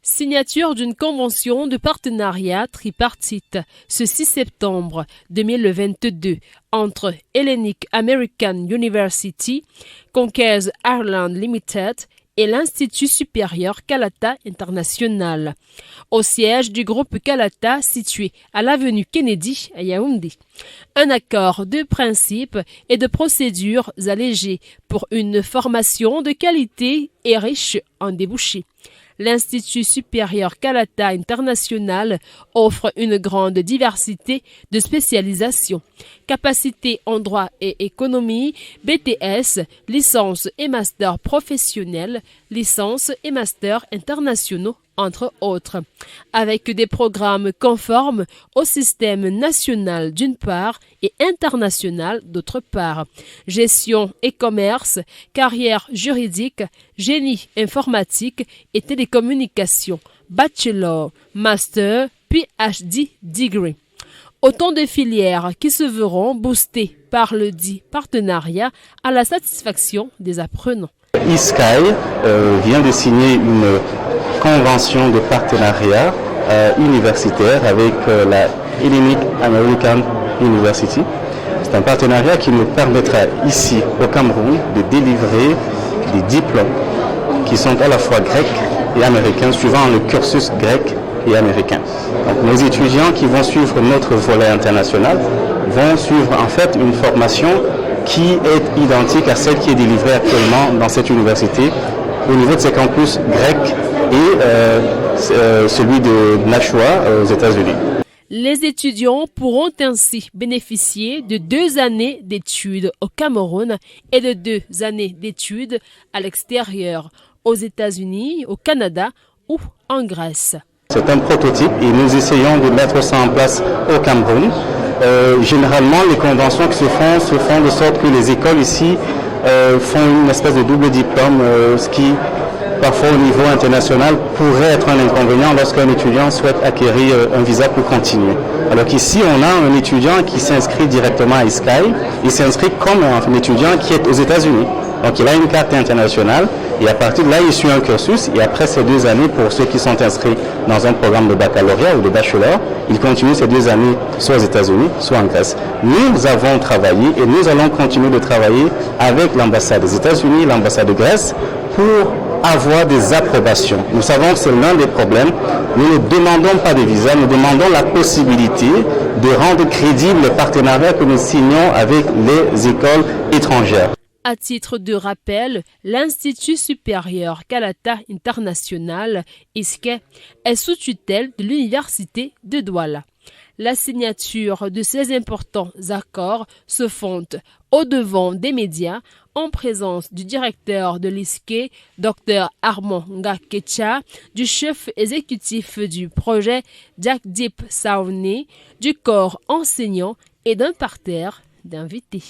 Signature d'une convention de partenariat tripartite ce 6 septembre 2022 entre Hellenic American University, Conques Ireland Limited et l'Institut supérieur Kalata International, au siège du groupe Kalata situé à l'avenue Kennedy à Yaoundé. Un accord de principe et de procédures allégées pour une formation de qualité et riche en débouchés. L'Institut supérieur Kalata International offre une grande diversité de spécialisations. Capacité en droit et économie, BTS, licence et master professionnel, licence et master internationaux, entre autres, avec des programmes conformes au système national d'une part et international d'autre part. Gestion et commerce, carrière juridique, génie informatique et télécommunications, bachelor, master, PhD degree. Autant de filières qui se verront boostées par le dit partenariat à la satisfaction des apprenants. eSky vient de signer une convention de partenariat universitaire avec la Hellenic American University. C'est un partenariat qui nous permettra ici au Cameroun de délivrer des diplômes qui sont à la fois grecs et américains, suivant le cursus grec et américain. Donc, nos étudiants qui vont suivre notre volet international vont suivre en fait une formation qui est identique à celle qui est délivrée actuellement dans cette université au niveau de ses campus grecs et celui de Nashua aux États-Unis. Les étudiants pourront ainsi bénéficier de 2 années d'études au Cameroun et de 2 années d'études à l'extérieur, aux États-Unis, au Canada ou en Grèce. C'est un prototype et nous essayons de mettre ça en place au Cameroun. Généralement, les conventions qui se font de sorte que les écoles ici font une espèce de double diplôme, ce qui, parfois au niveau international, pourrait être un inconvénient lorsqu'un étudiant souhaite acquérir un visa pour continuer. Alors qu'ici, on a un étudiant qui s'inscrit directement à eSky, il s'inscrit comme un étudiant qui est aux États-Unis. Donc il a une carte internationale et à partir de là, il suit un cursus et après ces 2 années, pour ceux qui sont inscrits dans un programme de baccalauréat ou de bachelor, ils continuent ces 2 années soit aux États-Unis, soit en Grèce. Nous avons travaillé et nous allons continuer de travailler avec l'ambassade des États-Unis, l'ambassade de Grèce pour avoir des approbations. Nous savons que c'est l'un des problèmes. Nous ne demandons pas de visa, nous demandons la possibilité de rendre crédible le partenariat que nous signons avec les écoles étrangères. À titre de rappel, l'Institut supérieur Kalata International, ISKE, est sous tutelle de l'Université de Douala. La signature de ces importants accords se fonde au-devant des médias en présence du directeur de l'ISKE, Dr Armand Ngakecha, du chef exécutif du projet Jagdeep Sawhney, du corps enseignant et d'un parterre d'invités.